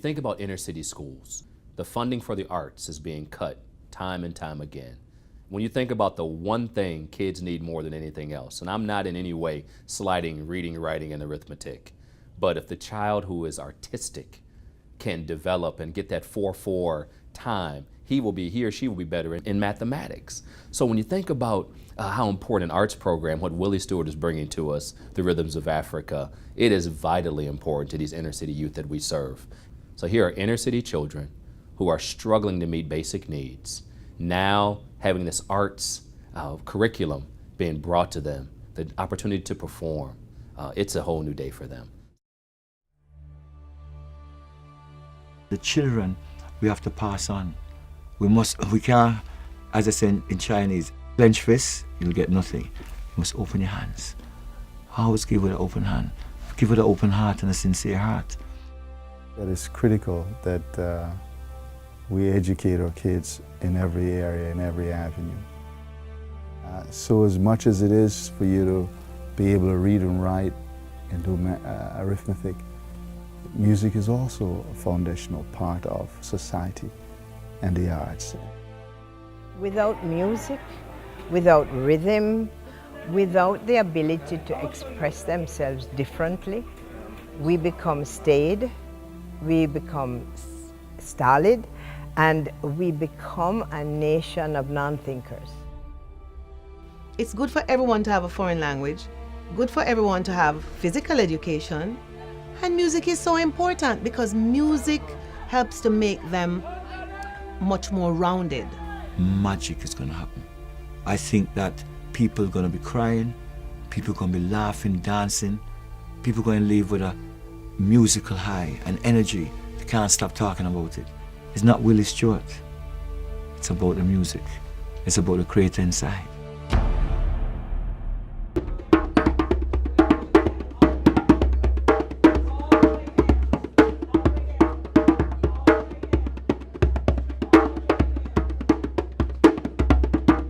think about inner city schools, the funding for the arts is being cut time and time again. When you think about the one thing kids need more than anything else, and I'm not in any way slighting reading, writing, and arithmetic, but if the child who is artistic can develop and get that 4-4 time, he or she will be better in mathematics. So when you think about how important an arts program, what Willie Stewart is bringing to us, the Rhythms of Africa, it is vitally important to these inner city youth that we serve. So here are inner city children who are struggling to meet basic needs, now having this arts curriculum being brought to them, the opportunity to perform. It's a whole new day for them. The children, we have to pass on. We can't, as I say in Chinese, clench fists, you'll get nothing. You must open your hands. Always give with an open hand. Give with an open heart and a sincere heart. It is critical that we educate our kids in every area, in every avenue. So as much as it is for you to be able to read and write and do arithmetic, music is also a foundational part of society and the arts. Without music, without rhythm, without the ability to express themselves differently, we become staid, we become stolid, and we become a nation of non-thinkers. It's good for everyone to have a foreign language, good for everyone to have physical education, and music is so important because music helps to make them much more rounded. Magic is going to happen. I think that people are going to be crying, people are going to be laughing, dancing, people are going to leave with a musical high, an energy. They can't stop talking about it. It's not Willie Stewart. It's about the music. It's about the creator inside.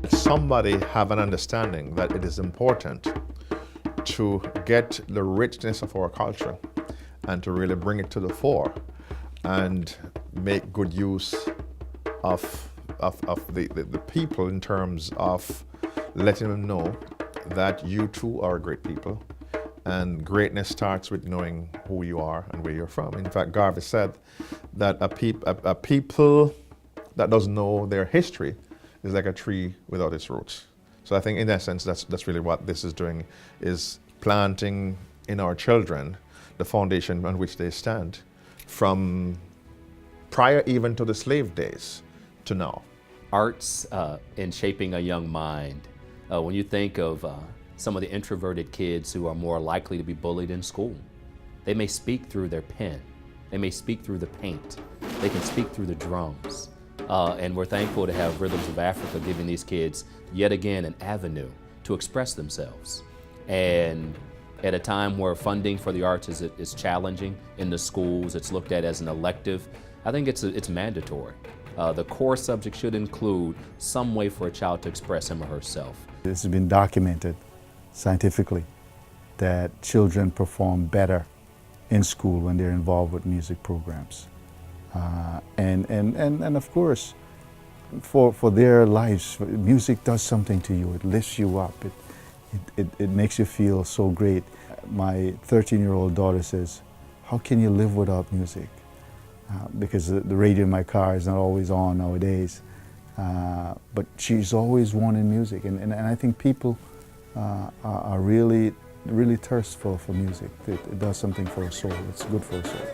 Somebody have an understanding that it is important to get the richness of our culture and to really bring it to the fore and make good use of the people in terms of letting them know that you too are a great people, and greatness starts with knowing who you are and where you're from. In fact, Garvey said that a people that doesn't know their history is like a tree without its roots. So I think in essence, that's really what this is doing, is planting in our children the foundation on which they stand from prior even to the slave days to now. Arts in shaping a young mind. When you think of some of the introverted kids who are more likely to be bullied in school, they may speak through their pen, they may speak through the paint, they can speak through the drums. And we're thankful to have Rhythms of Africa giving these kids yet again an avenue to express themselves. And at a time where funding for the arts is challenging in the schools, it's looked at as an elective, I think it's mandatory. The core subject should include some way for a child to express him or herself. This has been documented scientifically that children perform better in school when they're involved with music programs. And of course, for their lives, music does something to you. It lifts you up. It makes you feel so great. My 13-year-old daughter says, "How can you live without music?" Because the radio in my car is not always on nowadays. But she's always wanting music, and I think people are really thirstful for music. It does something for a soul. It's good for a soul.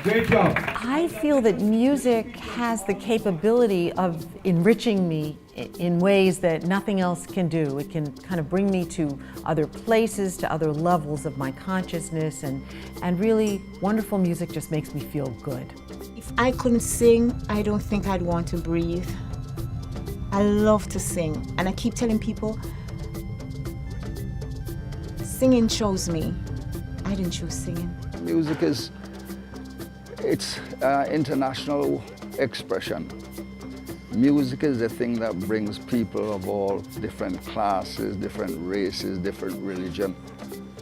Great job. I feel that music has the capability of enriching me in ways that nothing else can do. It can kind of bring me to other places, to other levels of my consciousness, and really wonderful music just makes me feel good. If I couldn't sing, I don't think I'd want to breathe. I love to sing, and I keep telling people, singing chose me. I didn't choose singing. Music is, it's international expression. Music is the thing that brings people of all different classes, different races, different religion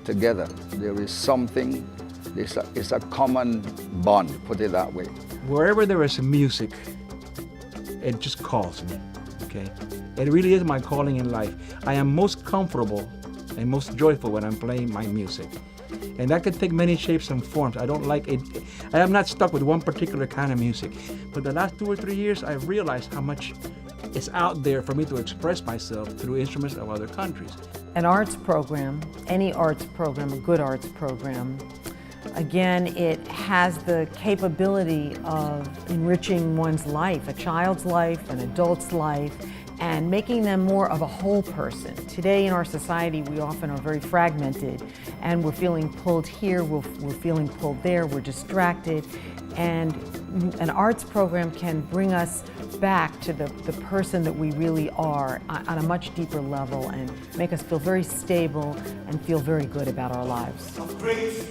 together. There is something, it's a common bond, put it that way. Wherever there is music, it just calls me, okay? It really is my calling in life. I am most comfortable and most joyful when I'm playing my music. And that can take many shapes and forms. I don't like it. I am not stuck with one particular kind of music. For the last 2 or 3 years, I've realized how much is out there for me to express myself through instruments of other countries. An arts program, any arts program, a good arts program, again, it has the capability of enriching one's life, a child's life, an adult's life, and making them more of a whole person. Today in our society, we often are very fragmented, and we're feeling pulled here, we're feeling pulled there, we're distracted, and an arts program can bring us back to the person that we really are on a much deeper level and make us feel very stable and feel very good about our lives. A great,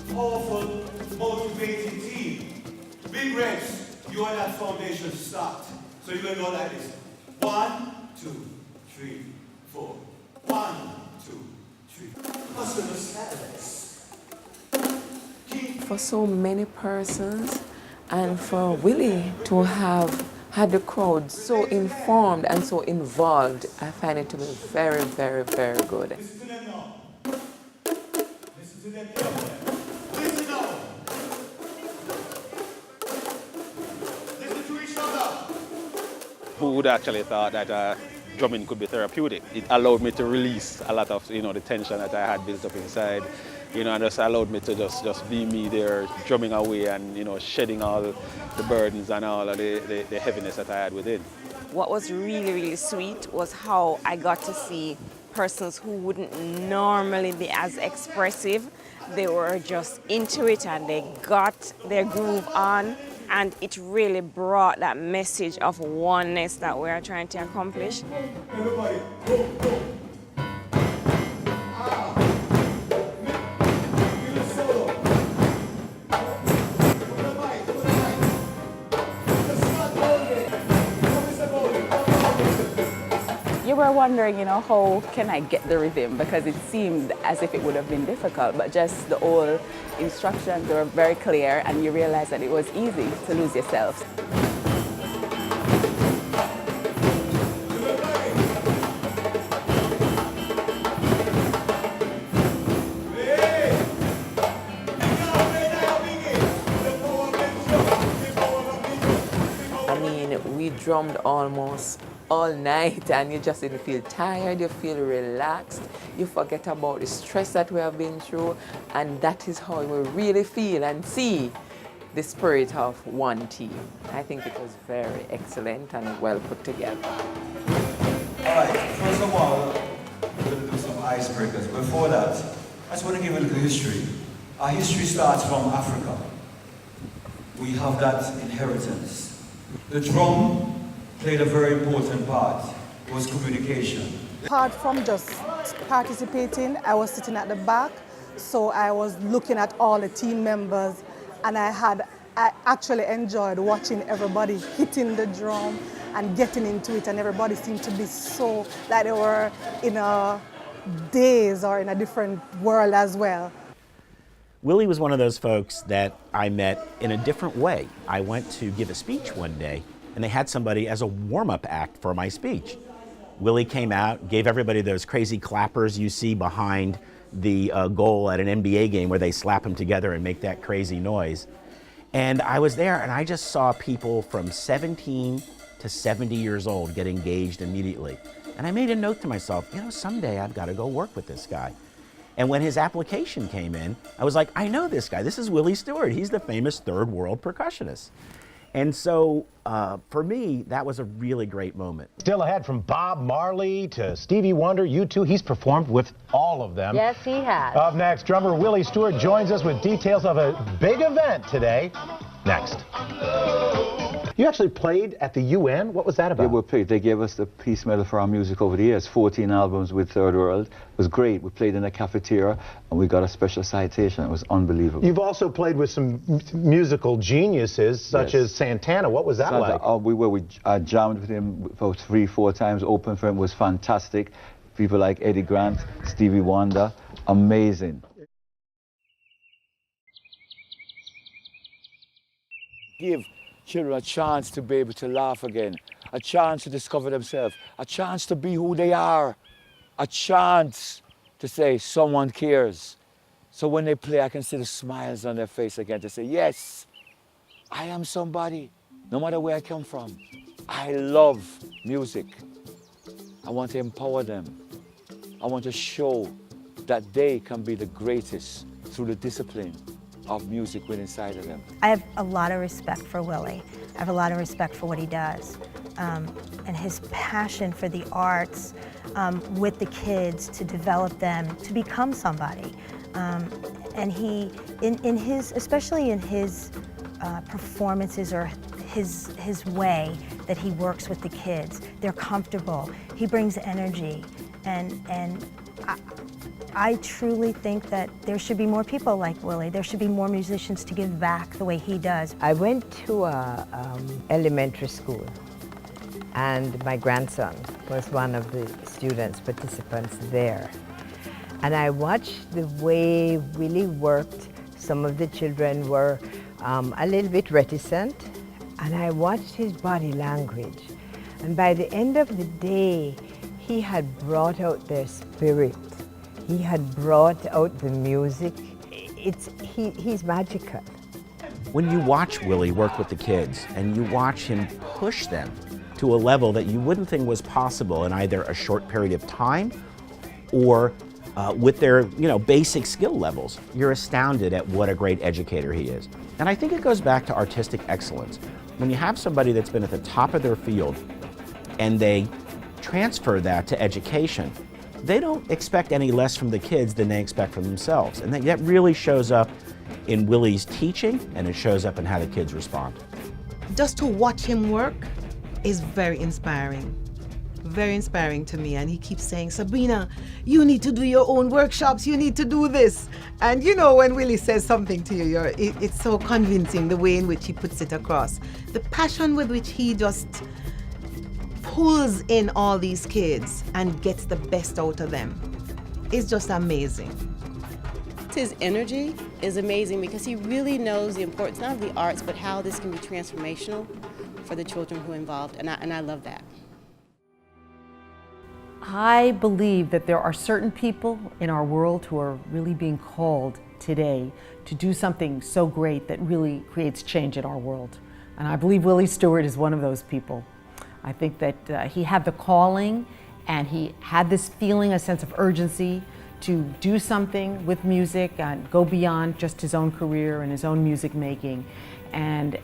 powerful, motivating team. Big Reds, you are that foundation to start. So you're gonna go like this. 1, 2, 3, 4. 1, 2, 3. Customer service. For so many persons, and for Willie to have had the crowd so informed and so involved, I find it to be very, very, very good. Listen to them now. Listen to them carefully. Listen now. Listen to each other. Who would actually thought that drumming could be therapeutic? It allowed me to release a lot of, the tension that I had built up inside, and just allowed me to just be me there, drumming away and, shedding all the burdens and all of the heaviness that I had within. What was really, really sweet was how I got to see persons who wouldn't normally be as expressive. They were just into it and they got their groove on. And it really brought that message of oneness that we are trying to accomplish. Everybody, go, go. Give it solo. You were wondering, how can I get the rhythm? Because it seemed as if it would have been difficult, but just the old instructions were very clear and you realized that it was easy to lose yourself. I mean, we drummed almost all night and you just didn't feel tired, you feel relaxed, you forget about the stress that we have been through, and that is how we really feel and see the spirit of one team. I think it was very excellent and well put together. All right, first of all, we're going to do some icebreakers. Before that, I just want to give a little history. Our history starts from Africa. We have that inheritance. The drum played a very important part. It was communication. Apart from just participating, I was sitting at the back, so I was looking at all the team members, and I actually enjoyed watching everybody hitting the drum and getting into it, and everybody seemed to be so like they were in a daze or in a different world as well. Willie was one of those folks that I met in a different way. I went to give a speech one day, and they had somebody as a warm-up act for my speech. Willie came out, gave everybody those crazy clappers you see behind the goal at an NBA game where they slap them together and make that crazy noise. And I was there and I just saw people from 17 to 70 years old get engaged immediately. And I made a note to myself, someday I've got to go work with this guy. And when his application came in, I was like, I know this guy. This is Willie Stewart. He's the famous third world percussionist. And so for me, that was a really great moment. Still ahead, from Bob Marley to Stevie Wonder, U2, he's performed with all of them. Yes, he has. Up next, drummer Willie Stewart joins us with details of a big event today. Next. You actually played at the UN. What was that about? Yeah, we played. They gave us the Peace Medal for our music over the years. 14 albums with Third World. It was great. We played in a cafeteria and we got a special citation. It was unbelievable. You've also played with some musical geniuses such as Santana. What was that like? We jammed with him about 3-4 times. Open for him was fantastic. People like Eddie Grant, Stevie Wonder, amazing. Give children a chance to be able to laugh again, a chance to discover themselves, a chance to be who they are, a chance to say someone cares. So when they play, I can see the smiles on their face again to say, yes, I am somebody, no matter where I come from. I love music. I want to empower them. I want to show that they can be the greatest through the discipline of music within inside of them. I have a lot of respect for Willie. I have a lot of respect for what he does. And his passion for the arts with the kids to develop them to become somebody. And he, especially in his performances or his way that he works with the kids, they're comfortable. He brings energy. And I truly think that there should be more people like Willie. There should be more musicians to give back the way he does. I went to elementary school, and my grandson was one of the participants there. And I watched the way Willie worked. Some of the children were a little bit reticent, and I watched his body language. And by the end of the day, he had brought out their spirit. He had brought out the music. He's magical. When you watch Willie work with the kids and you watch him push them to a level that you wouldn't think was possible in either a short period of time or with their basic skill levels, you're astounded at what a great educator he is. And I think it goes back to artistic excellence. When you have somebody that's been at the top of their field and they transfer that to education, they don't expect any less from the kids than they expect from themselves. And that really shows up in Willie's teaching, and it shows up in how the kids respond. Just to watch him work is very inspiring to me. And he keeps saying, Sabrina, you need to do your own workshops, you need to do this. And when Willie says something to you, it's so convincing, the way in which he puts it across. The passion with which he just pulls in all these kids and gets the best out of them is just amazing. His energy is amazing because he really knows the importance not of the arts, but how this can be transformational for the children who are involved, and I love that. I believe that there are certain people in our world who are really being called today to do something so great that really creates change in our world. And I believe Willie Stewart is one of those people. I think that he had the calling and he had this feeling, a sense of urgency to do something with music and go beyond just his own career and his own music making. And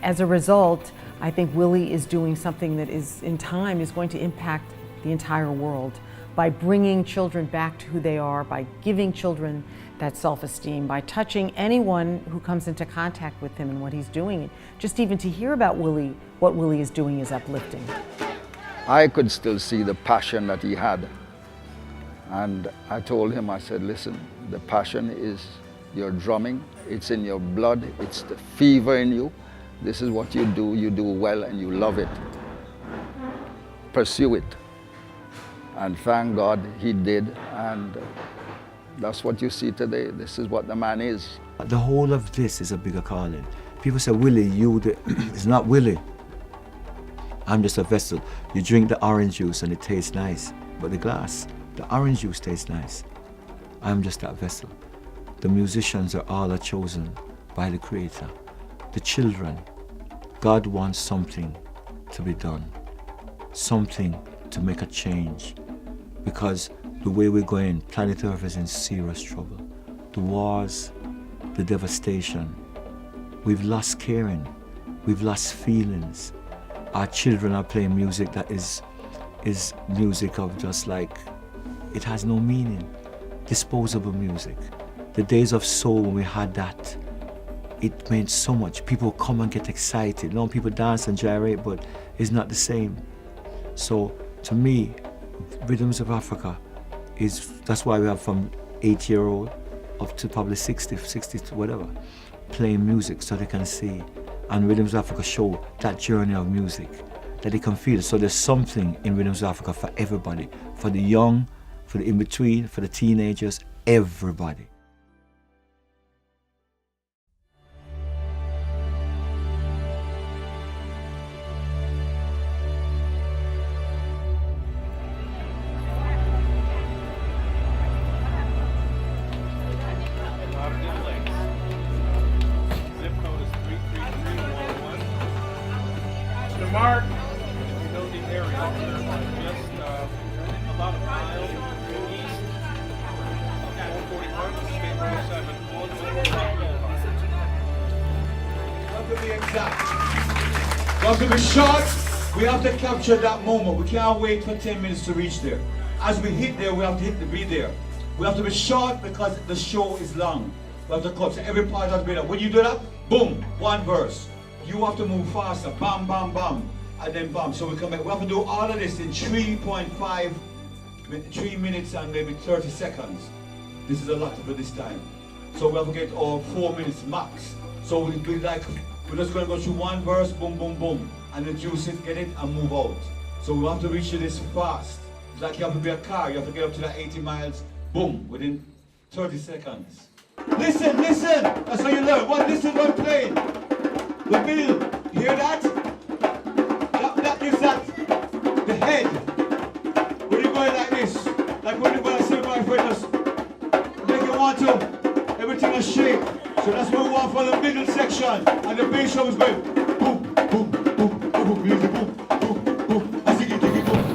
as a result, I think Willie is doing something that in time is going to impact the entire world by bringing children back to who they are, by giving children that self-esteem, by touching anyone who comes into contact with him and what he's doing. Just even to hear about Willie, what Willie is doing is uplifting. I could still see the passion that he had. And I told him, I said, listen, the passion is your drumming, it's in your blood, it's the fever in you. This is what you do well and you love it. Pursue it. And thank God he did, and that's what you see today. This is what the man is. The whole of this is a bigger calling. People say, Willie, it's not Willie. I'm just a vessel. You drink the orange juice and it tastes nice, but the orange juice tastes nice. I'm just that vessel. The musicians are all chosen by the Creator. The children, God wants something to be done, something to make a change. Because the way we're going, planet Earth is in serious trouble. The wars, the devastation. We've lost caring. We've lost feelings. Our children are playing music that is music of just like, it has no meaning. Disposable music. The days of soul when we had that it meant so much. People come and get excited. You know, people dance and gyrate, but it's not the same. So to me, Rhythms of Africa that's why we have from 8-year-old up to probably 60 to whatever, playing music so they can see. And Rhythms of Africa show that journey of music, that they can feel. So there's something in Rhythms of Africa for everybody, for the young, for the in-between, for the teenagers, everybody. Mark, you know the area, they're just about a mile east of 441, State Road 7. Got to be exact. Got to be short. We have to capture that moment. We can't wait for 10 minutes to reach there. As we hit there, we have to be there. We have to be short because the show is long. We have to cut. So every part has to be there. When you do that, boom, one verse. You have to move faster, bam, bam, bam, and then bam. So we come back. We have to do all of this in 3 minutes and maybe 30 seconds. This is a lot for this time. So we have to get all 4 minutes max. So we're just going to go through one verse, boom, boom, boom, and then juice it, get it, and move out. So we have to reach this fast. It's like you have to be a car. You have to get up to that 80 miles, boom, within 30 seconds. Listen, listen. That's how you learn. One, listen, one playing. The middle, you hear that? That is that, the head. When you're going like this, like when you're going to say my friend, just make you want to, everything is shake. So that's what we want for the middle section. And the bass drum is going boom, boom, boom, boom, boom, music, boom, boom, boom, I think it, boom, boom.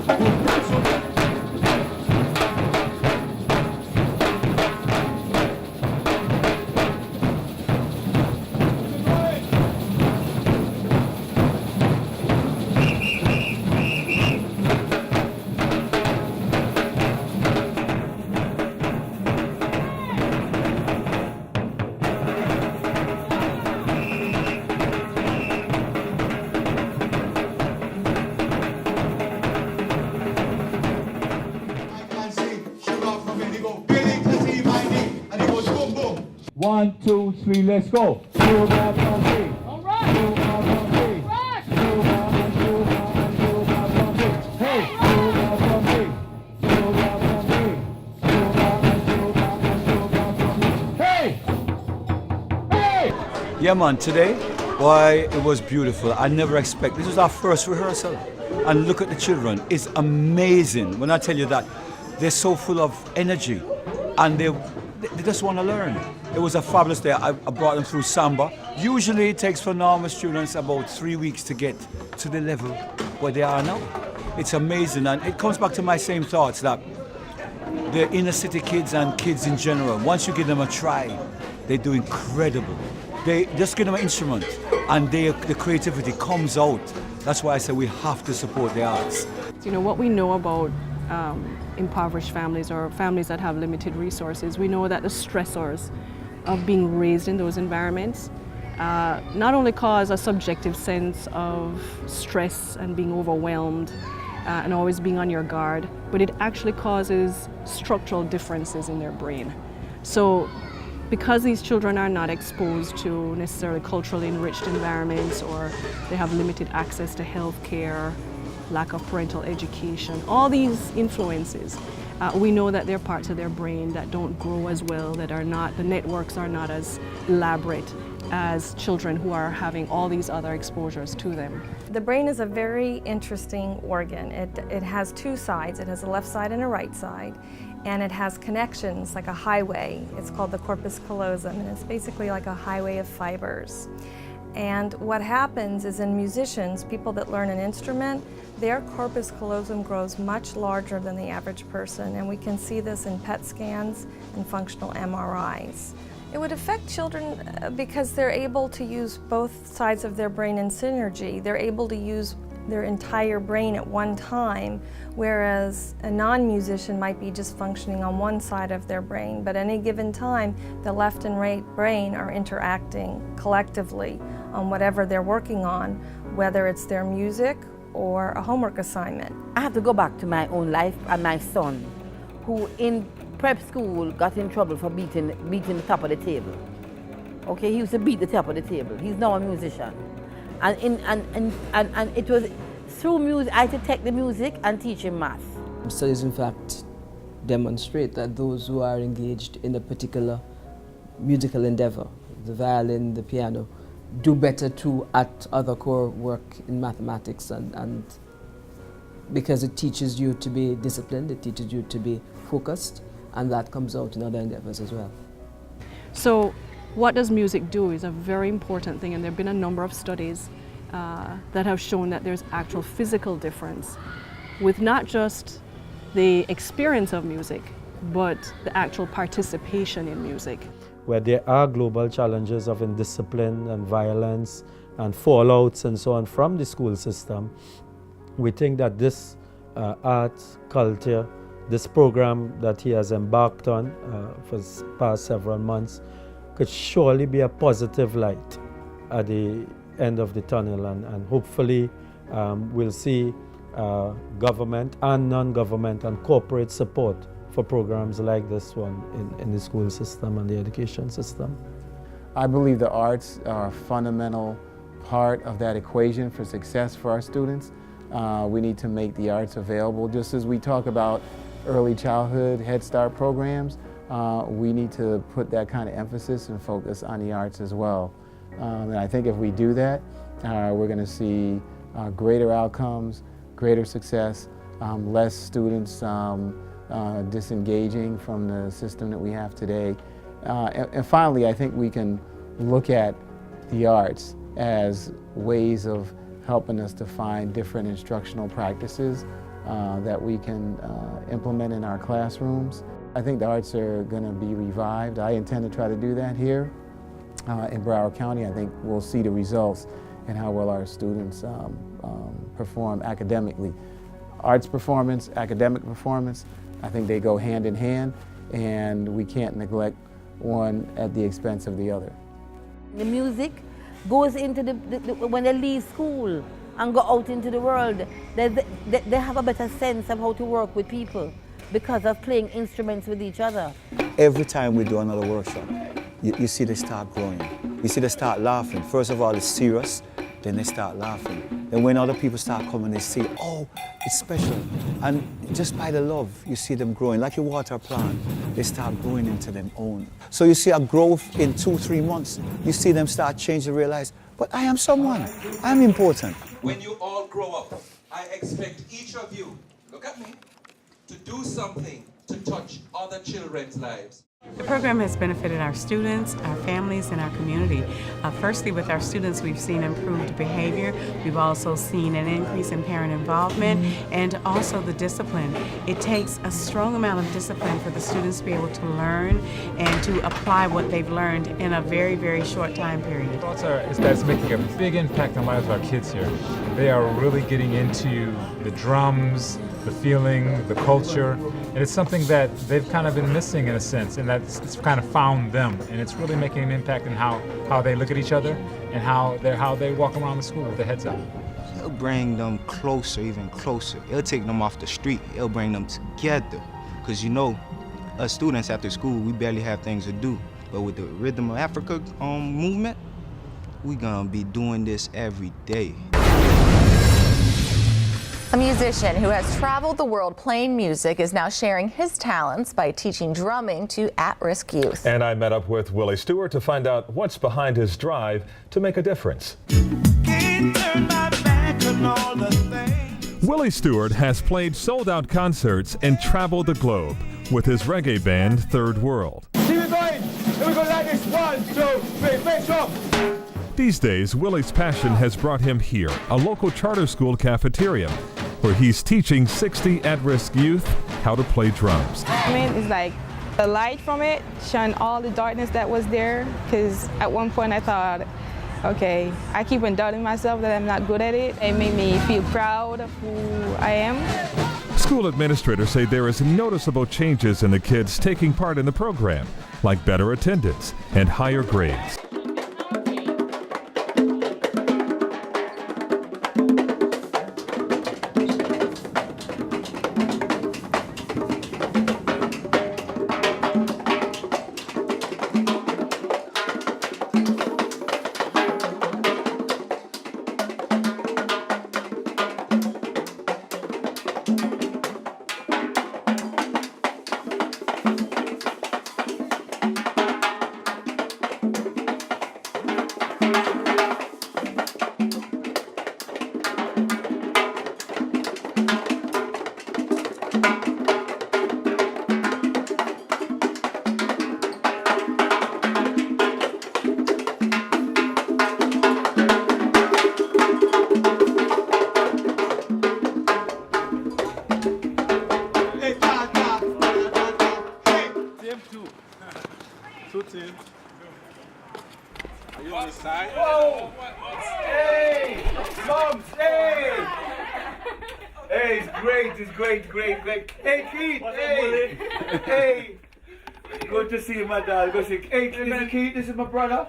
One, two, three, let's go. All right. Yeah, man, today, boy, it was beautiful. I never expected. This was our first rehearsal. And look at the children. It's amazing when I tell you that they're so full of energy and they just want to learn. It was a fabulous day. I brought them through samba. Usually it takes for normal students about 3 weeks to get to the level where they are now. It's amazing, and it comes back to my same thoughts that the inner city kids and kids in general, once you give them a try, they do incredible. They just give them an instrument and the creativity comes out. That's why I say we have to support the arts. You know, what we know about impoverished families or families that have limited resources, we know that the stressors of being raised in those environments not only cause a subjective sense of stress and being overwhelmed and always being on your guard, but it actually causes structural differences in their brain. So because these children are not exposed to necessarily culturally enriched environments, or they have limited access to health care, lack of parental education, all these influences, we know that there are parts of their brain that don't grow as well, that are not, the networks are not as elaborate as children who are having all these other exposures to them. The brain is a very interesting organ. It has two sides. It has a left side and a right side, and it has connections like a highway. It's called the corpus callosum, and it's basically like a highway of fibers. And what happens is in musicians, people that learn an instrument, their corpus callosum grows much larger than the average person, and we can see this in PET scans and functional MRIs. It would affect children because they're able to use both sides of their brain in synergy. They're able to use their entire brain at one time, whereas a non-musician might be just functioning on one side of their brain. But at any given time, the left and right brain are interacting collectively on whatever they're working on, whether it's their music or a homework assignment. I have to go back to my own life and my son, who in prep school got in trouble for beating the top of the table. Okay, he used to beat the top of the table. He's now a musician. And it was through music, I detect the music and teach him math. Studies, in fact, demonstrate that those who are engaged in a particular musical endeavor, the violin, the piano, do better too at other core work in mathematics, and because it teaches you to be disciplined, it teaches you to be focused, and that comes out in other endeavors as well. So what does music do is a very important thing, and there have been a number of studies that have shown that there's actual physical difference with not just the experience of music, but the actual participation in music. Where there are global challenges of indiscipline and violence and fallouts and so on from the school system, we think that this art, culture, this program that he has embarked on for the past several months could surely be a positive light at the end of the tunnel, and hopefully we'll see government and non-government and corporate support for programs like this one in the school system and the education system. I believe the arts are a fundamental part of that equation for success for our students. We need to make the arts available. Just as we talk about early childhood Head Start programs, we need to put that kind of emphasis and focus on the arts as well. And I think if we do that, we're going to see greater outcomes, greater success, less students disengaging from the system that we have today. And finally, I think we can look at the arts as ways of helping us to find different instructional practices that we can implement in our classrooms. I think the arts are going to be revived. I intend to try to do that here in Broward County. I think we'll see the results in how well our students perform academically. Arts performance, academic performance, I think they go hand in hand, and we can't neglect one at the expense of the other. The music goes into when they leave school and go out into the world, they have a better sense of how to work with people because of playing instruments with each other. Every time we do another workshop, you see they start growing. You see they start laughing. First of all, it's serious, then they start laughing. Then when other people start coming, they see, oh, it's special. And just by the love, you see them growing. Like you water a plant, they start growing into their own. So you see a growth in 2-3 months. You see them start changing, realize, but I am someone. I'm important. When you all grow up, I expect each of you, look at me, to do something to touch other children's lives. The program has benefited our students, our families, and our community. Firstly, with our students, we've seen improved behavior. We've also seen an increase in parent involvement and also the discipline. It takes a strong amount of discipline for the students to be able to learn and to apply what they've learned in a very, very short time period. That's making a big impact on the lives of our kids here. They are really getting into the drums, the feeling, the culture, and it's something that they've kind of been missing in a sense, and it's kind of found them, and it's really making an impact in how they look at each other and how they walk around the school with their heads up. It'll bring them closer, even closer. It'll take them off the street. It'll bring them together, because you know, us students after school, we barely have things to do, but with the Rhythm of Africa movement, we're gonna be doing this every day. A musician who has traveled the world playing music is now sharing his talents by teaching drumming to at-risk youth. And I met up with Willie Stewart to find out what's behind his drive to make a difference. Willie Stewart has played sold-out concerts and traveled the globe with his reggae band Third World. Keep it going. Here we go like this. 1, 2, 3, face up. These days, Willie's passion has brought him here, a local charter school cafeteria, where he's teaching 60 at-risk youth how to play drums. It's like the light from it shone all the darkness that was there, because at one point I thought Okay, I keep on doubting myself that I'm not good at it. It made me feel proud of who I am. School administrators say there is noticeable changes in the kids taking part in the program, like better attendance and higher grades. Are you on the side? Whoa! Hey! Moms! Hey! Hey, it's great. Hey, Keith! Hey! Hey! Good to see you, my dad. Good to see you. Hey, this is Keith. This is my brother.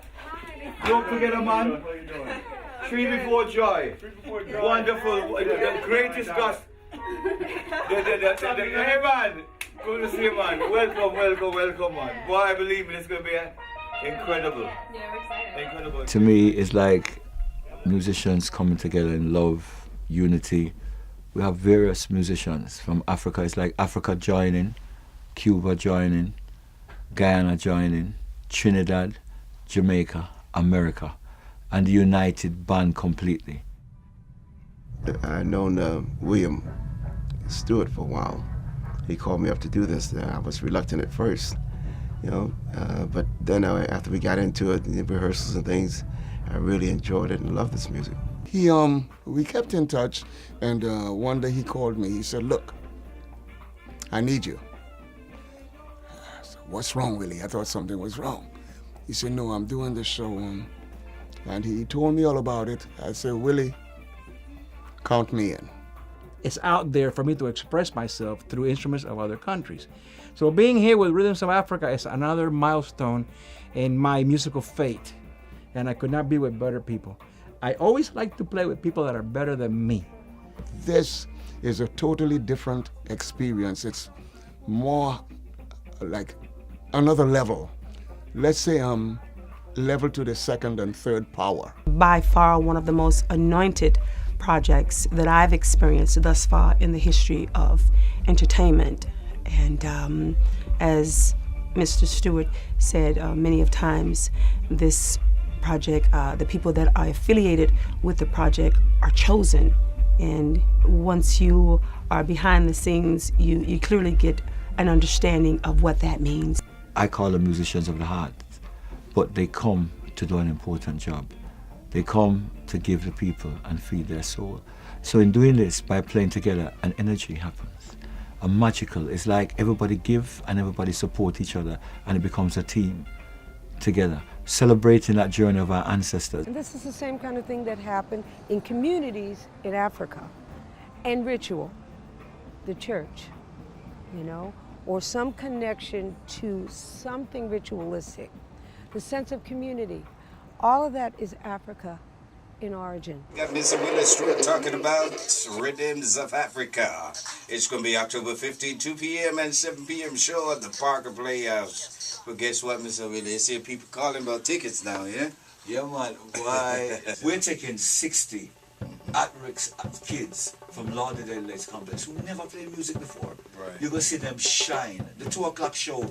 Don't forget a man. Three before joy. Wonderful. The greatest gust. Hey, man. Good to see you, man. Welcome, man. Boy, I believe me, it's going to be incredible. Yeah, we're excited. Incredible. To me, it's like musicians coming together in love, unity. We have various musicians from Africa. It's like Africa joining, Cuba joining, Guyana joining, Trinidad, Jamaica, America, and the united band completely. I've known William Stewart for a while. He called me up to do this. I was reluctant at first, you know, but then after we got into it, the rehearsals and things, I really enjoyed it and loved this music. We kept in touch, and one day he called me. He said, "Look, I need you." I said, "What's wrong, Willie?" I thought something was wrong. He said, "No, I'm doing this show," and he told me all about it. I said, "Willie, count me in." It's out there for me to express myself through instruments of other countries. So being here with Rhythms of Africa is another milestone in my musical fate, and I could not be with better people. I always like to play with people that are better than me. This is a totally different experience. It's more like another level. Let's say level to the second and third power. By far one of the most anointed projects that I've experienced thus far in the history of entertainment. And as Mr. Stewart said many of times, this project, the people that are affiliated with the project are chosen. And once you are behind the scenes, you clearly get an understanding of what that means. I call them musicians of the heart, but they come to do an important job. They come to give the people and feed their soul. So in doing this, by playing together, an energy happens. A magical, it's like everybody give and everybody support each other, and it becomes a team together, celebrating that journey of our ancestors. And this is the same kind of thing that happened in communities in Africa. And ritual, the church, you know, or some connection to something ritualistic, the sense of community. All of that is Africa in origin. Got Mr. Willie Stewart talking about Rhythms of Africa. It's going to be October 15, 2 p.m. and 7 p.m. show at the Parker Playhouse. But guess what, Mr. Willie? I see people calling about tickets now, yeah? Yeah, man. Why? We're taking 60 at-risk kids from Lauderdale Complex who never played music before. Right. You're going to see them shine. The 2 o'clock show,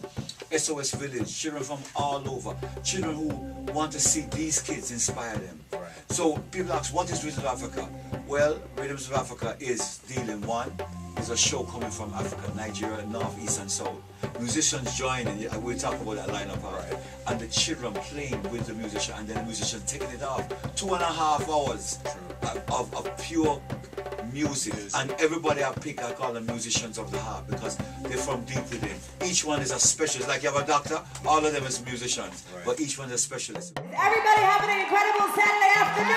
SOS Village, children from all over, children who want to see these kids inspire them. Right. So people ask, what is Rhythms of Africa? Well, Rhythms of Africa is dealing one. It's a show coming from Africa, Nigeria, North, East, and South. Musicians joining, we'll talk about that lineup, right? And the children playing with the musician, and then the musician taking it off. 2.5 hours of pure music. And everybody I pick, I call them musicians of the heart because they're from deep within. Each one is a specialist. Like you have a doctor, all of them is musicians, but each one is a specialist. Everybody having an incredible Saturday afternoon!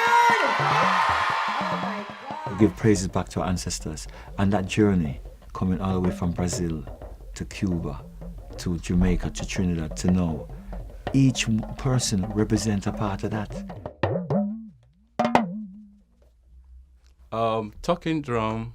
Oh my God. We give praises back to our ancestors. And that journey, coming all the way from Brazil to Cuba, to Jamaica, to Trinidad, to now, each person represents a part of that. Talking drum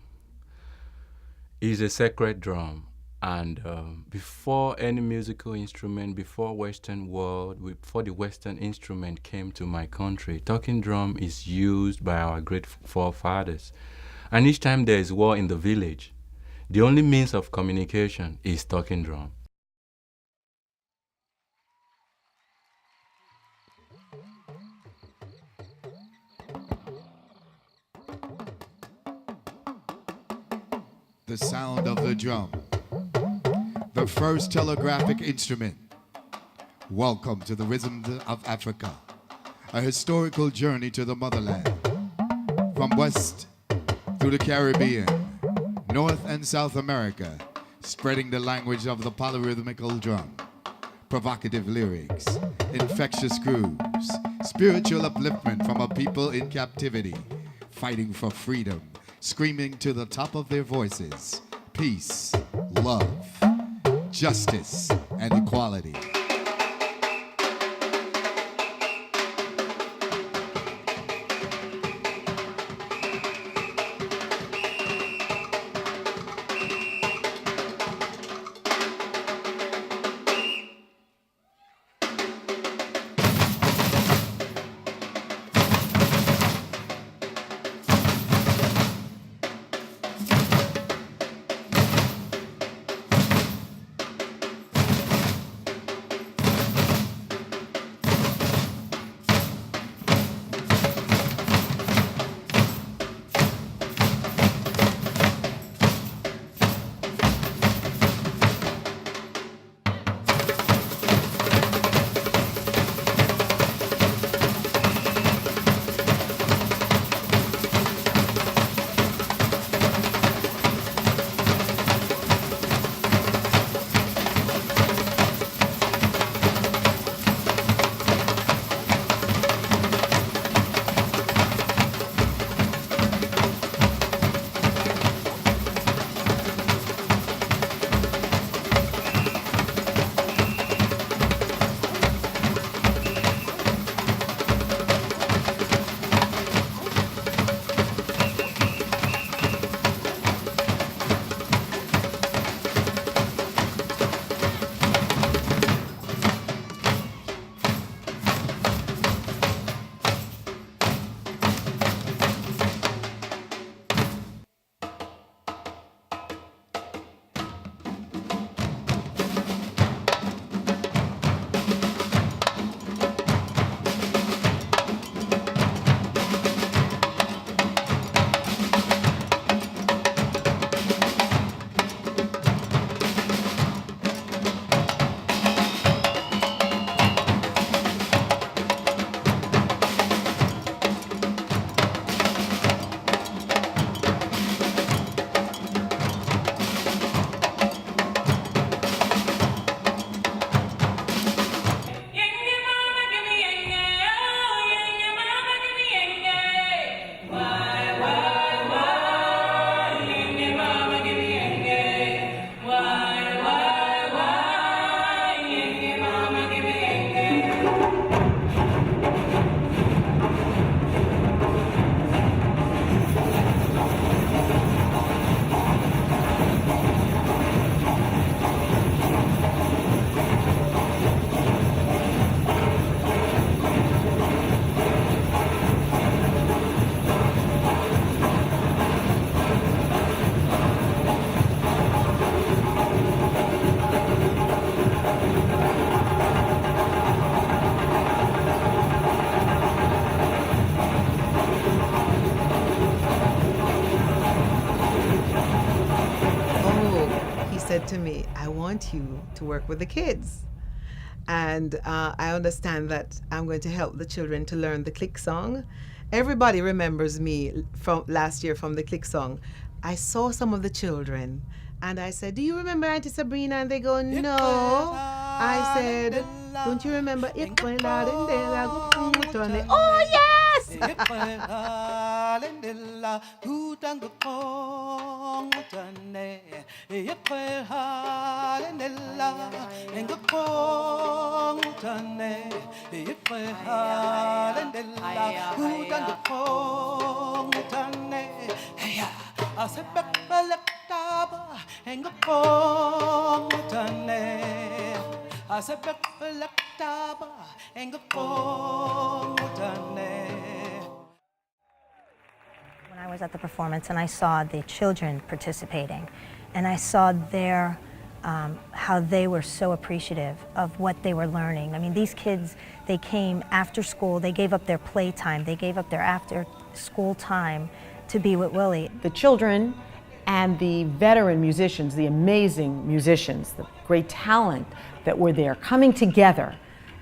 is a sacred drum, and before any musical instrument, before Western world, before the Western instrument came to my country, talking drum is used by our great forefathers. And each time there is war in the village, the only means of communication is talking drum. The sound of the drum, the first telegraphic instrument. Welcome to the Rhythm of Africa, a historical journey to the motherland. From west through the Caribbean, North and South America, spreading the language of the polyrhythmical drum. Provocative lyrics, infectious grooves, spiritual upliftment from a people in captivity, fighting for freedom, screaming to the top of their voices, peace, love, justice, and equality. said to me, I want you to work with the kids. And I understand that I'm going to help the children to learn the click song Everybody remembers me from last year from the Click song. I saw some of the children and I said, do you remember Auntie Sabrina? And they go, no. I said, don't you remember? Oh, yes! When I was at the performance and I saw the children participating and I saw their how they were so appreciative of what they were learning. I mean, these kids, they came after school, they gave up their playtime, they gave up their after school time to be with Willie. The children and the veteran musicians, the amazing musicians, the great talent that were there coming together.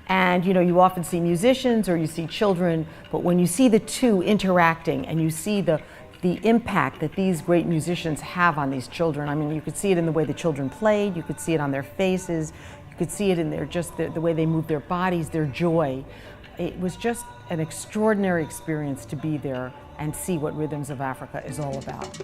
And you know, you often see musicians or you see children, but when you see the two interacting and you see the impact that these great musicians have on these children, I mean, you could see it in the way the children played, you could see it on their faces, you could see it in their the way they move their bodies, their joy. It was just an extraordinary experience to be there and see what Rhythms of Africa is all about.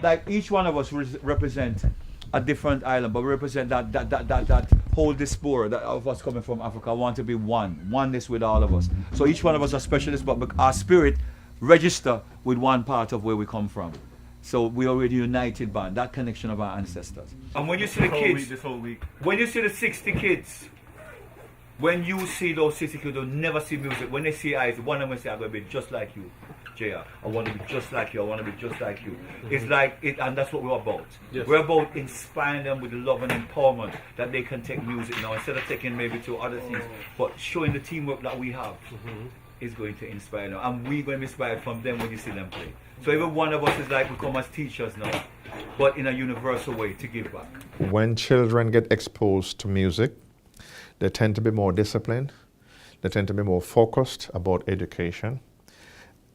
Like each one of us represent a different island, but we represent that whole diaspora of us coming from Africa. I want to be oneness with all of us. So each one of us are specialists, but our spirit register with one part of where we come from. So we are already united by that connection of our ancestors. And when you see the kids, this whole week, when you see the 60 kids, when you see those 60 kids who never see music, when they see eyes, one of them will say, I'm going to be just like you, JR. I want to be just like you. I want to be just like you. It's like it, and that's what we're about. Yes. We're about inspiring them with the love and empowerment that they can take music now instead of taking maybe to other things, but showing the teamwork that we have is going to inspire them, and we're going to be inspired from them when you see them play. So every one of us is like we come as teachers now, but in a universal way to give back. When children get exposed to music, they tend to be more disciplined, they tend to be more focused about education,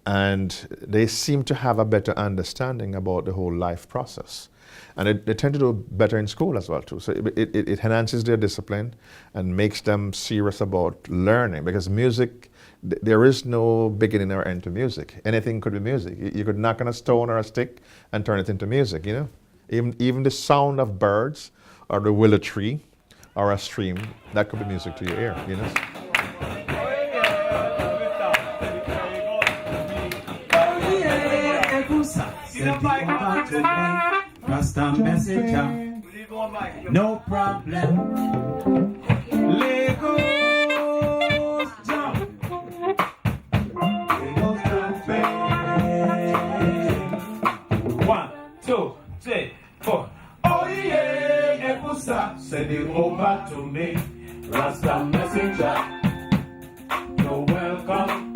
and they seem to have a better understanding about the whole life process. And they tend to do better in school as well too. So it enhances their discipline and makes them serious about learning, because music, there is no beginning or end to music. Anything could be music. You could knock on a stone or a stick and turn it into music, you know? Even the sound of birds or the willow tree or a stream, that could be music to your ear, you know? Rasta messenger, no problem. Lagos jump, Lagos campaign. 1, 2, 3, 4. Oh yeah, Epusa, send it over to me. Rasta messenger, you're welcome.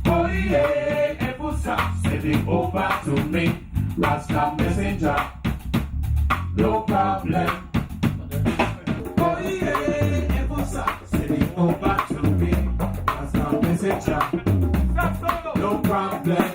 Oh yeah, Epusa, send it over to me. Rasta messenger, no problem. Oh yeah, Epusa, send it over to me. Rasta messenger, no problem.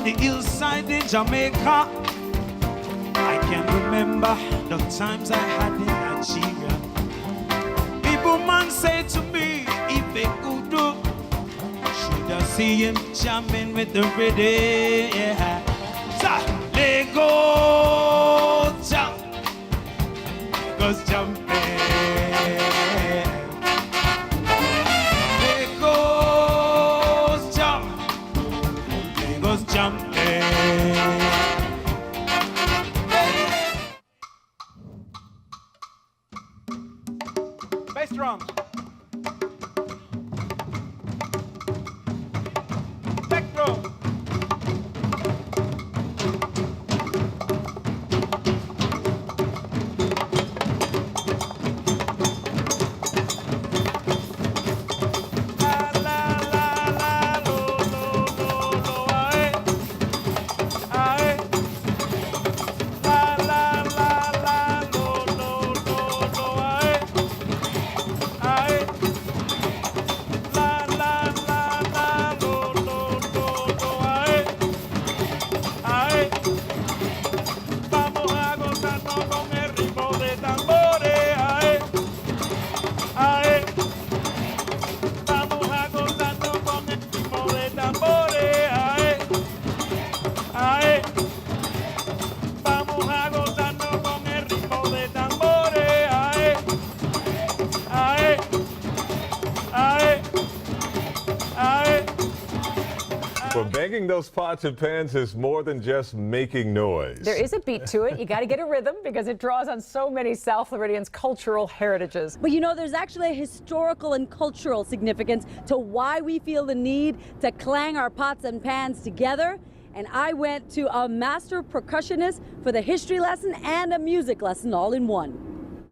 the hillside in Jamaica. I can remember the times I had in Nigeria. People man say to me, if they could do, should I see him jumping with the rhythm? Yeah. So, let go, jump, goes jumping. Let go, jump, let goes jumping. Bass drums. Back drum. Well, banging those pots and pans is more than just making noise. There is a beat to it. You got to get a rhythm because it draws on so many South Floridians' cultural heritages. But you know, there's actually a historical and cultural significance to why we feel the need to clang our pots and pans together. And I went to a master percussionist for the history lesson and a music lesson all in one.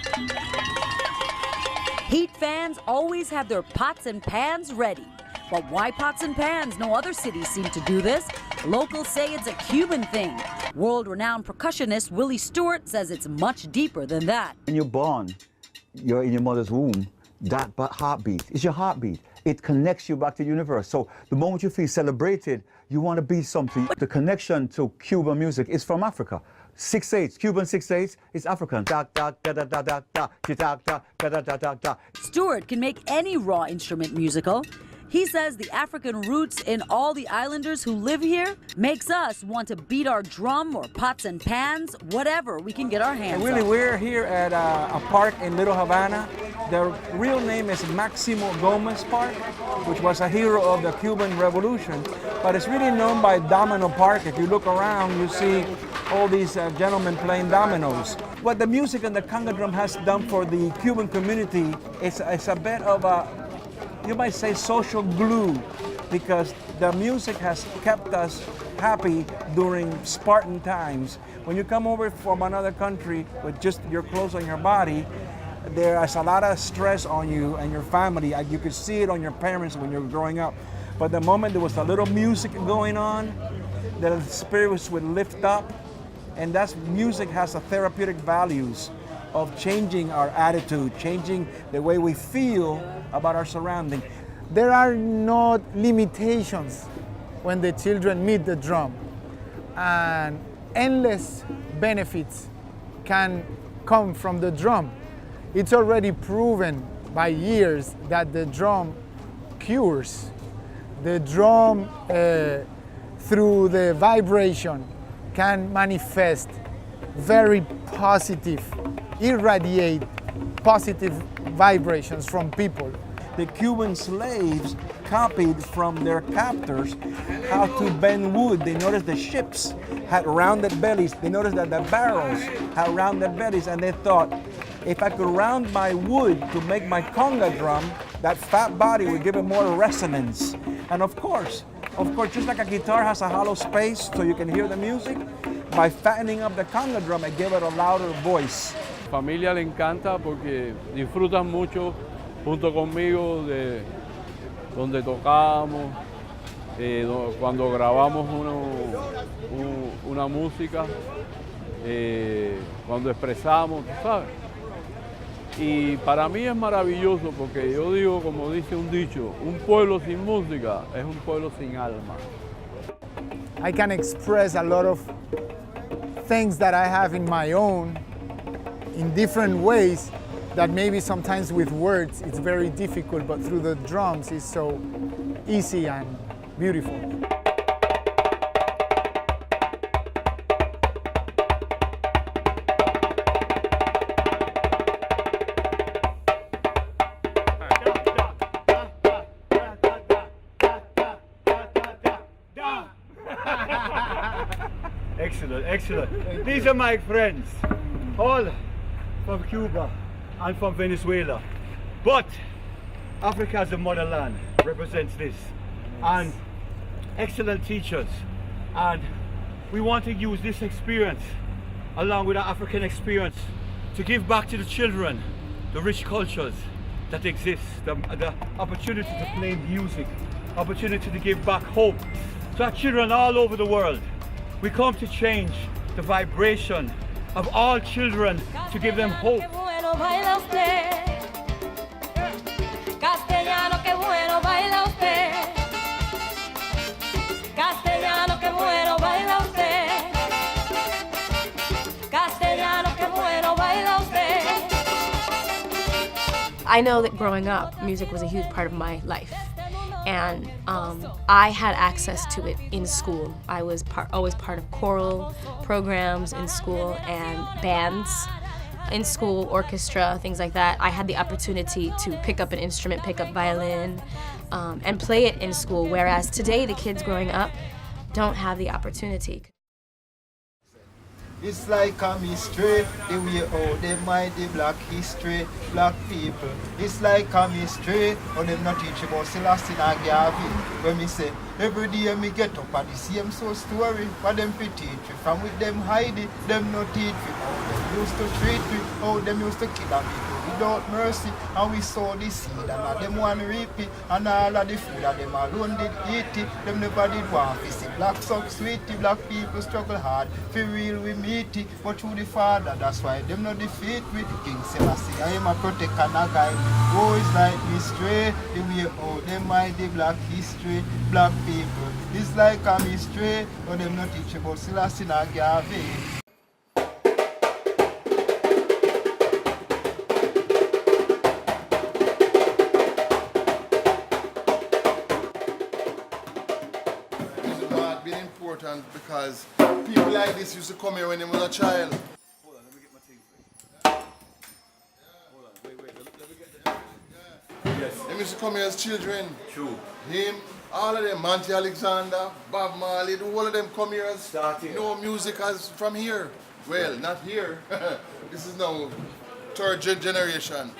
Heat fans always have their pots and pans ready. But why pots and pans? No other cities seem to do this. Locals say it's a Cuban thing. World-renowned percussionist Willie Stewart says it's much deeper than that. When you're born, you're in your mother's womb. That heartbeat is your heartbeat. It connects you back to the universe. So the moment you feel celebrated, you want to be something. The connection to Cuban music is from Africa. 6/8, Cuban 6/8 is African. Da da da da da da da da da da da da. Stewart can make any raw instrument musical. He says the African roots in all the islanders who live here makes us want to beat our drum or pots and pans, whatever we can get our hands on. We're here at a park in Little Havana. The real name is Maximo Gomez Park, which was a hero of the Cuban Revolution. But it's really known by Domino Park. If you look around, you see all these gentlemen playing dominoes. What the music and the conga drum has done for the Cuban community is a bit of a, you might say, social glue, because the music has kept us happy during Spartan times. When you come over from another country with just your clothes on your body, there is a lot of stress on you and your family. You could see it on your parents when you were growing up. But the moment there was a little music going on, the spirits would lift up, and that's music has a therapeutic values of changing our attitude, changing the way we feel about our surrounding. There are no limitations when the children meet the drum, and endless benefits can come from the drum. It's already proven by years that the drum cures. The drum, through the vibration, can manifest very positive, irradiate positive vibrations from people. The Cuban slaves copied from their captors how to bend wood. They noticed the ships had rounded bellies. They noticed that the barrels had rounded bellies, and they thought, if I could round my wood to make my conga drum, that fat body would give it more resonance. And of course, just like a guitar has a hollow space so you can hear the music, by fattening up the conga drum, it gave it a louder voice. Familia le encanta porque disfrutan mucho junto conmigo de donde tocamos, cuando grabamos una música, cuando expresamos, ¿sabes? Y para mí es maravilloso porque yo digo, como dice un dicho, un pueblo sin música es un pueblo sin alma. I can express a lot of things that I have in my own in different ways that maybe sometimes with words it's very difficult, but through the drums it's so easy and beautiful. Excellent, excellent. These are my friends, all from Cuba and from Venezuela. But Africa as a motherland represents this. And excellent teachers. And we want to use this experience, along with our African experience, to give back to the children the rich cultures that exist, the opportunity to play music, opportunity to give back hope to our children all over the world. We come to change the vibration of all children, to give them hope. Castellano, qué bueno baila usted. Castellano, qué bueno baila usted. Castellano, qué bueno baila usted. I know that growing up, music was a huge part of my life. And I had access to it in school. I was always part of choral programs in school and bands in school, orchestra, things like that. I had the opportunity to pick up an instrument, pick up violin, and play it in school, whereas today the kids growing up don't have the opportunity. It's like a mystery, the way how they mind the black history, black people. It's like a mystery, how them not teach about Celestine and Garvey. When me say, every day me get up at the same so story, what them fi teach me. From with them hide it, them not teach me. How them used to treat me, how them used to kill a people without mercy. And we sow the seed, and them want to reap it. And all of the food that them alone did eat it. Them never did want to see black suck sweetie, black people struggle hard. For real we meet it, but through the Father, that's why them not defeat with King Selassie. I am a protector and a guide. Oh, it's like mystery, the way how them mind the black history, black people. It's like a mystery, but them not teach about Selassie and Garvey. Because people like this used to come here when they was a child. Hold on, let me get my thing for you. Hold on, wait, let me get the... Yes. They used to come here as children. True. Him, all of them, Monty Alexander, Bob Marley, the whole of them come here as... No music as from here. Well, not here. This is now third generation.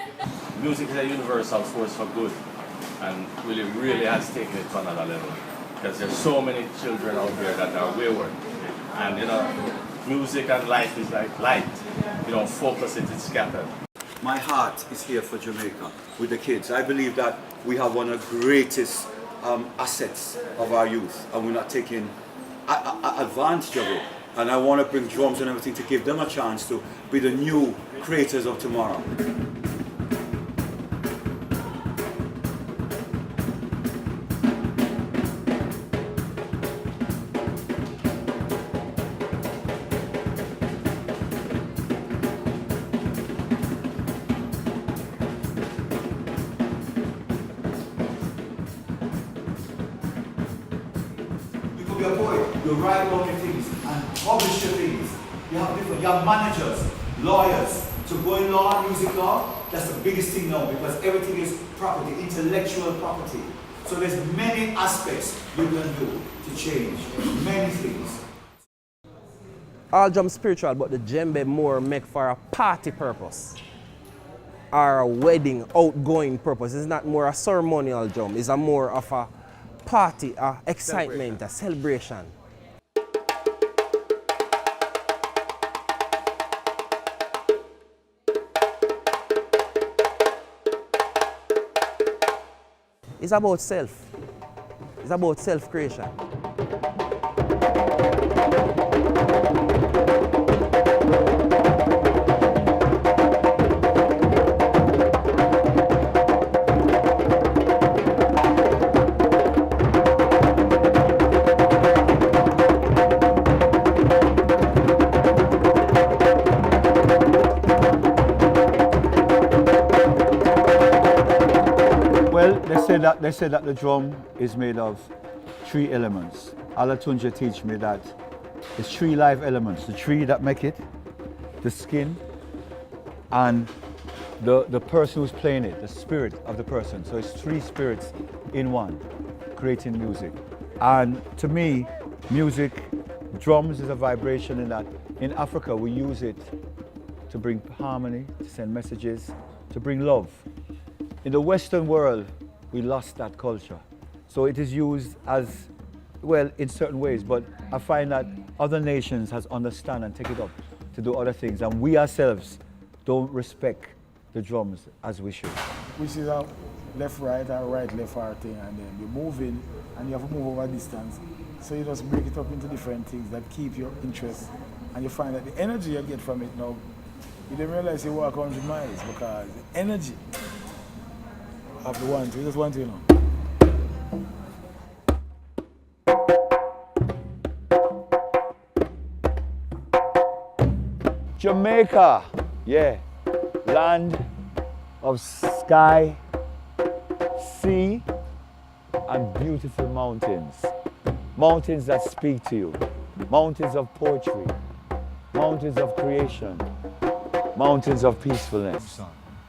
Music is a universal force for good, and really has taken it to another level. Because there's so many children out there that are wayward. And you know, music and life is like light. You don't focus it, it's scattered. My heart is here for Jamaica with the kids. I believe that we have one of the greatest assets of our youth, and we're not taking advantage of it. And I want to bring drums and everything to give them a chance to be the new creators of tomorrow. You could be a poet, you write all your things and publish your things. You have managers, lawyers. So going law and music law, that's the biggest thing now because everything is property, intellectual property. So there's many aspects you can do to change, many things. All drum spiritual, but the djembe more make for a party purpose or a wedding outgoing purpose. It's not more a ceremonial drum, it's a more of a party, a excitement, a celebration. It's about self. It's about self-creation. They say that the drum is made of 3 elements. Alatunja teach me that it's 3 live elements. The tree that make it, the skin, and the person who's playing it, the spirit of the person. So it's 3 spirits in one, creating music. And to me, music, drums is a vibration in that in Africa we use it to bring harmony, to send messages, to bring love. In the Western world, we lost that culture. So it is used as, well, in certain ways, but I find that other nations has understand and take it up to do other things, and we ourselves don't respect the drums as we should. Which is a left, right, or right, left, right thing, and then you're moving, and you have to move over distance. So you just break it up into different things that keep your interest, and you find that the energy you get from it now, you didn't realize you walk 100 miles because the energy of the one, you just want to, you know. Jamaica, yeah, land of sky, sea, and beautiful mountains. Mountains that speak to you, mountains of poetry, mountains of creation, mountains of peacefulness.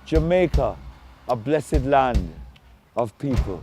Jamaica, a blessed land of people.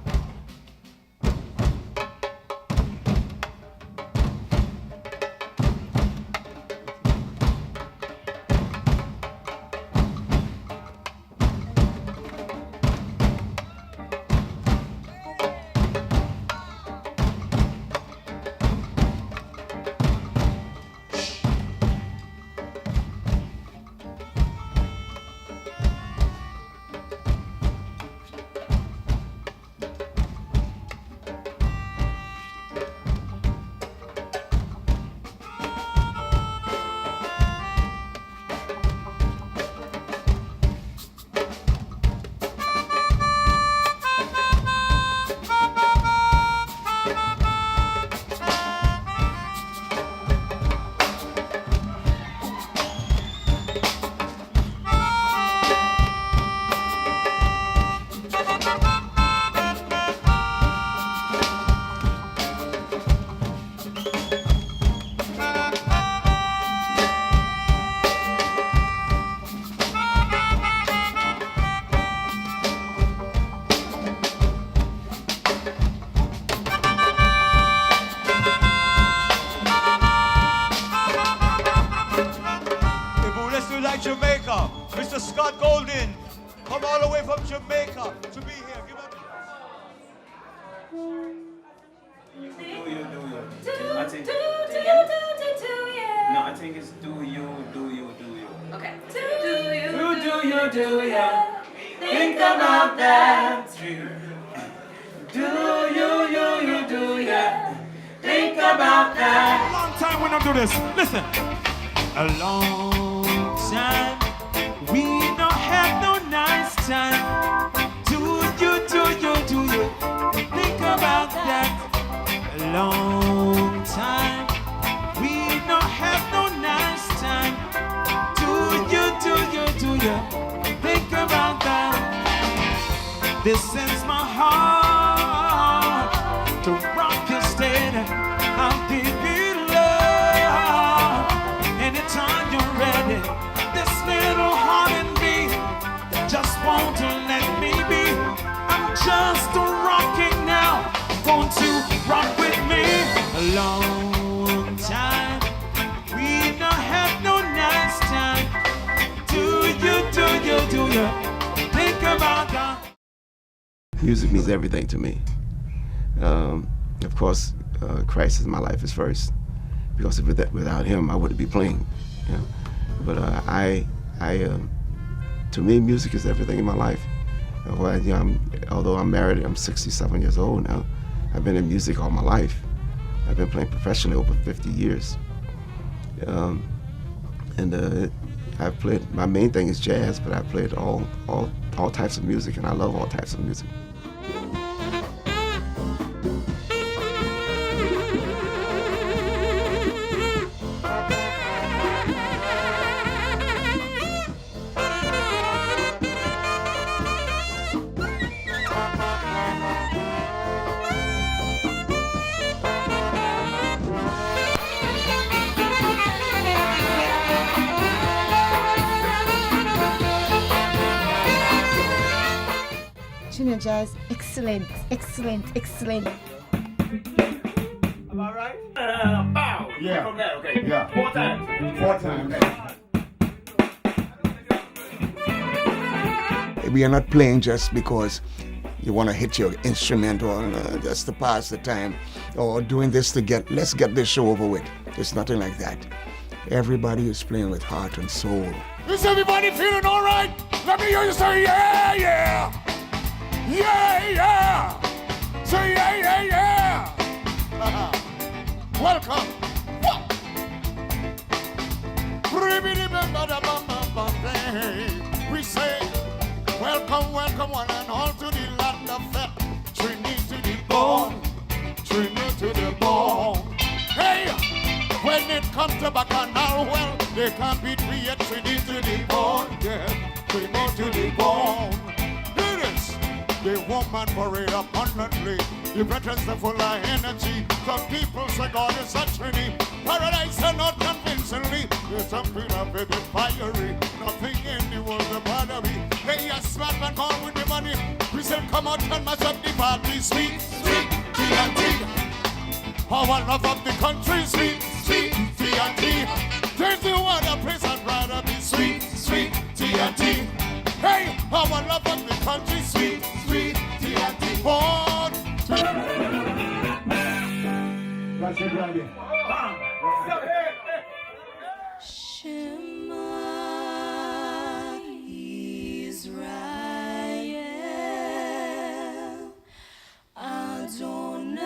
Music means everything to me. Of course, Christ in my life is first, because without him, I wouldn't be playing. You know? But to me, music is everything in my life. Well, you know, although I'm married, I'm 67 years old now. I've been in music all my life. I've been playing professionally over 50 years. I've played, my main thing is jazz, but I've played all types of music, and I love all types of music. Trinidad jazz, excellent, excellent, excellent. Am I right? Bow. Yeah. From there, okay. Yeah. 4 times. 4 times. We are not playing just because you want to hit your instrument or just to pass the time or doing this to let's get this show over with. It's nothing like that. Everybody is playing with heart and soul. Is everybody feeling all right? Let me hear you say yeah, yeah. Yeah, yeah. Say yeah, yeah, yeah. Welcome. We say welcome, welcome one and all to the land of fat. Trinity to the bone, Trinity to the bone. Hey, when it comes to Bacchanal, well, they can't beat me at Trinity to the bone, yeah, Trinity to the bone. Hear this, the woman parade abundantly. The veterans are full of energy. Some people say God is a Trinity. Paradise are not convincingly. There's some people are very fiery. Nothing in the world to bother me. Hey, a smart man call with the money. We say come out and mash up the party. Sweet, sweet, TNT. Our love of the country. Sweet, sweet, TNT. There's no other place I'd rather be. Sweet, sweet, TNT. Hey, our love of the country. Sweet, sweet, TNT. Born to That's it, Randy. Shema Israel, Adonai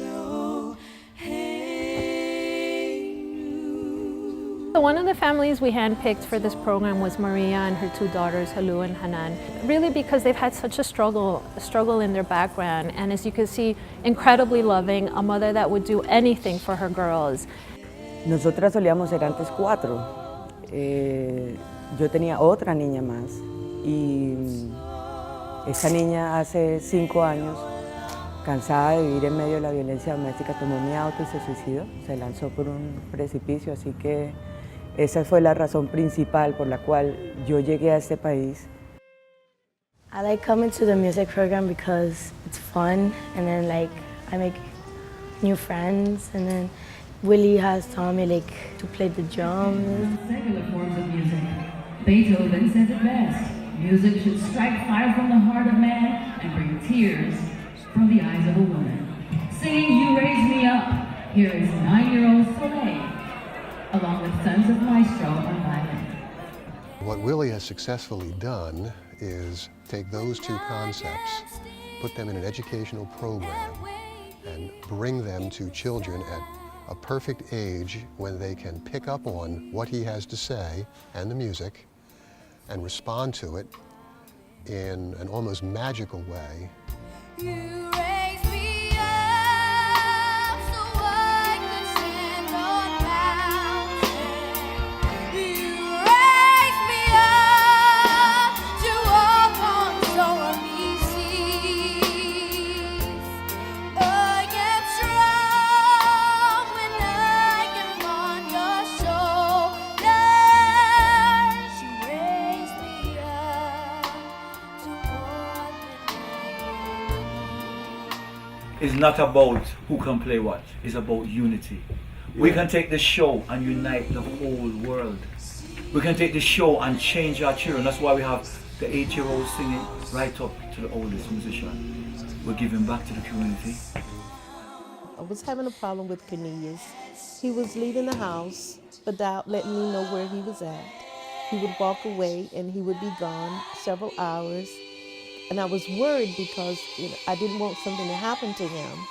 Eloheinu. So one of the families we handpicked for this program was Maria and her 2 daughters, Halu and Hanan. Really because they've had such a struggle in their background, and as you can see, incredibly loving, a mother that would do anything for her girls. Nosotras solíamos ser antes 4. Yo tenía otra niña más y esa niña hace 5 años, cansada de vivir en medio de la violencia doméstica, tomó mi auto y se suicidó. Se lanzó por un precipicio, así que esa fue la razón principal por la cual yo llegué a este país. I like coming to the music program because it's fun, and then I make new friends, and then Willie has taught me to play the drums. Secular forms of music. Beethoven says it best. Music should strike fire from the heart of man and bring tears from the eyes of a woman. Singing You Raise Me Up, here is 9-year-old Soleil, along with Sons of Maestro on violin. What Willie has successfully done is take those 2 concepts, put them in an educational program, and bring them to children at a perfect age when they can pick up on what he has to say and the music and respond to it in an almost magical way. You raise me up so I can stand on mountains. You raise me up to walk on stormy seas. I am strong when I am on your shoulders. You raise me up to walk It's not about who can play what, it's about unity. We can take the show and unite the whole world. We can take the show and change our children. That's why we have the 8-year-olds singing right up to the oldest musician. We're giving back to the community. I was having a problem with Cornelius. He was leaving the house without letting me know where he was at. He would walk away and he would be gone several hours. And I was worried because I didn't want something to happen to him.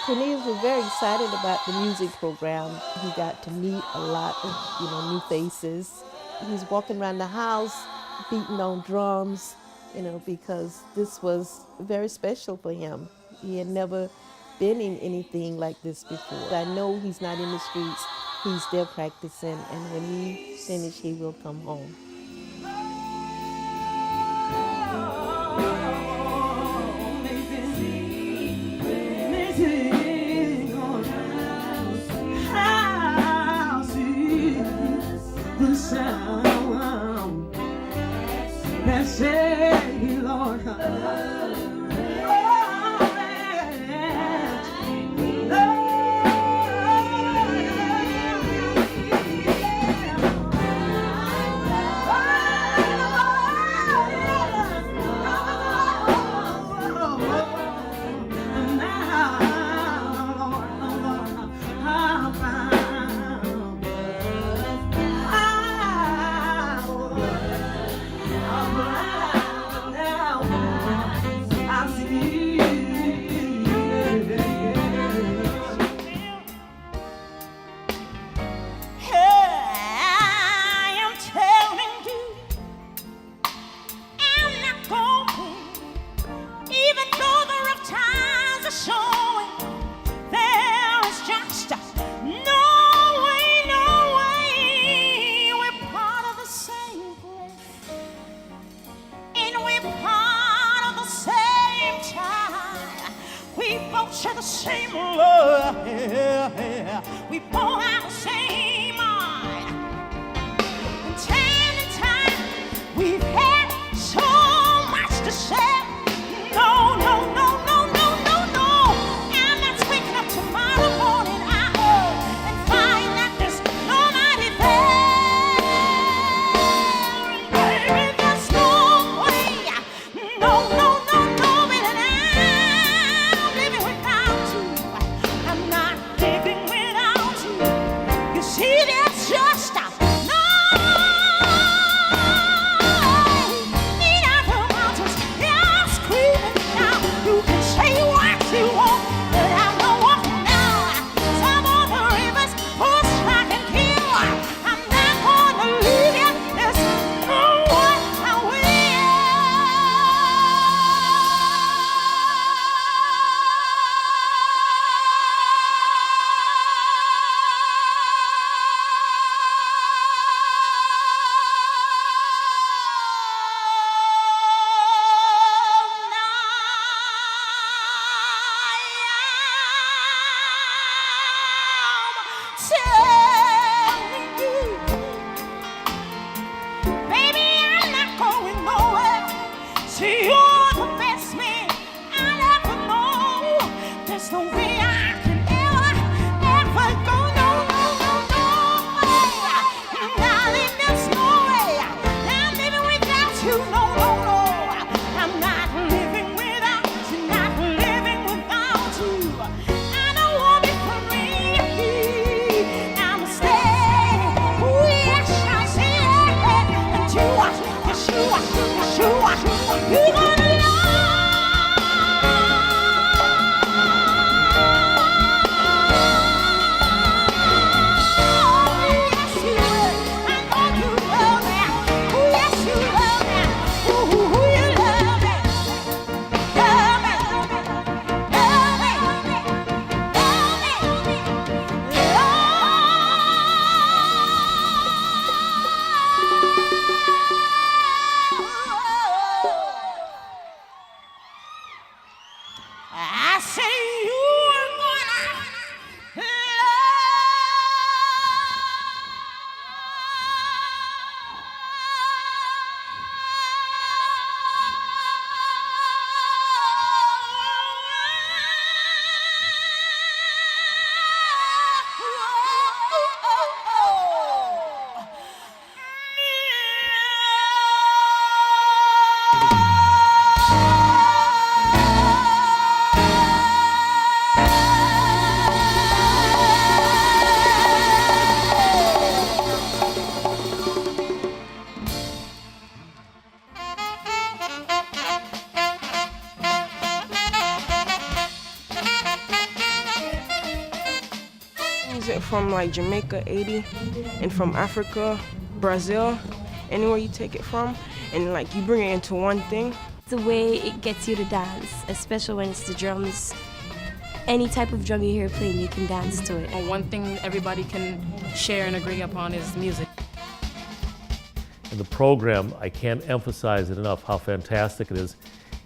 Cornelius was very excited about the music program. He got to meet a lot of new faces. He was walking around the house, beating on drums, because this was very special for him. He had never been in anything like this before. I know he's not in the streets. He's there practicing, and when he finishes, he will come home. say, Lord, share the same love, yeah. We both have the same mind. And time and time, we've had so much to share. No, no, no, no, no, no, no. I'm not waking up tomorrow morning, I hope, and find that there's nobody there. Baby, there's no way. No, no, no, no, baby, I'm living without you. I'm not living without you. You see, that's just a from like Jamaica, 80, and from Africa, Brazil, anywhere you take it from, and like you bring it into one thing. The way it gets you to dance, especially when it's the drums. Any type of drum you hear playing, you can dance to it. One thing everybody can share and agree upon is music. And the program, I can't emphasize it enough how fantastic it is.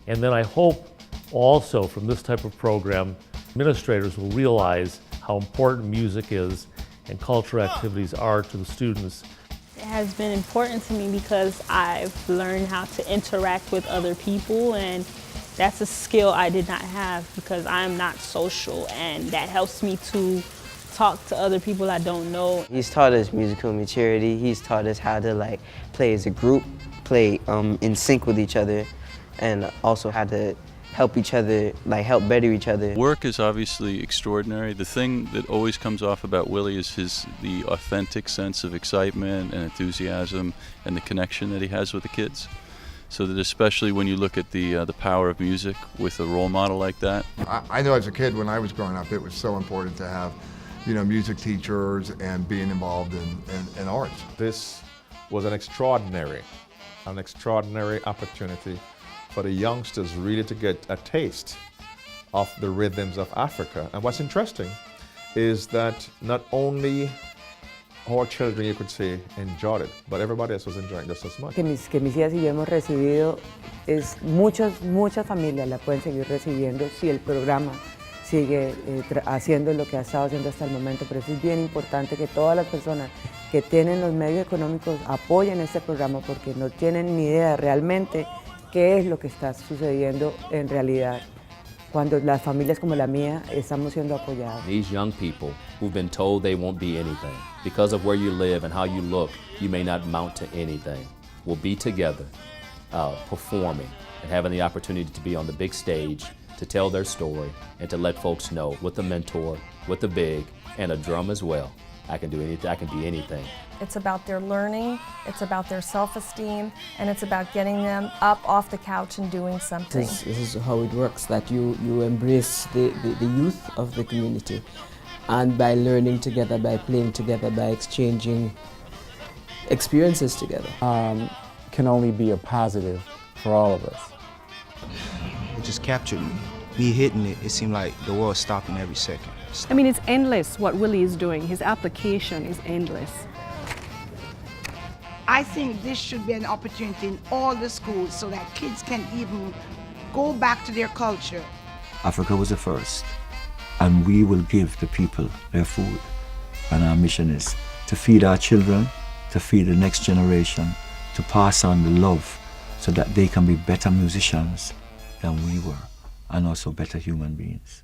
And then I hope also from this type of program, administrators will realize how important music is and cultural activities are to the students. It has been important to me because I've learned how to interact with other people, and that's a skill I did not have because I'm not social, and that helps me to talk to other people I don't know. He's taught us musical maturity. He's taught us how to play as a group, play in sync with each other, and also how to help each other, help better each other. Work is obviously extraordinary. The thing that always comes off about Willie is the authentic sense of excitement and enthusiasm and the connection that he has with the kids. So that especially when you look at the power of music with a role model like that. I know as a kid when I was growing up, it was so important to have, music teachers and being involved in arts. This was an extraordinary opportunity for the youngsters really to get a taste of the rhythms of Africa. And what's interesting is that not only our children, you could say, enjoyed it, but everybody else was enjoying just as much. Que mis hijas y yo hemos recibido muchas familias la pueden seguir recibiendo si el programa sigue haciendo lo que ha estado haciendo hasta el momento. Pero eso es bien importante que todas las personas que tienen los medios económicos apoyen este programa porque no tienen ni idea realmente qué es lo que está sucediendo en realidad cuando las familias como la mía estamos siendo apoyadas. These young people who've been told they won't be anything because of where you live and how you look, you may not amount to anything, will be together performing and having the opportunity to be on the big stage to tell their story and to let folks know with a mentor, with a big, and a drum as well. I can do anything, I can be anything. It's about their learning, it's about their self-esteem, and it's about getting them up off the couch and doing something. This is how it works, that you embrace the youth of the community. And by learning together, by playing together, by exchanging experiences together. Can only be a positive for all of us. It just captured me. Me hitting it, it seemed like the world stopping every second. I mean, it's endless what Willie is doing. His application is endless. I think this should be an opportunity in all the schools so that kids can even go back to their culture. Africa was the first, and we will give the people their food. And our mission is to feed our children, to feed the next generation, to pass on the love so that they can be better musicians than we were, and also better human beings.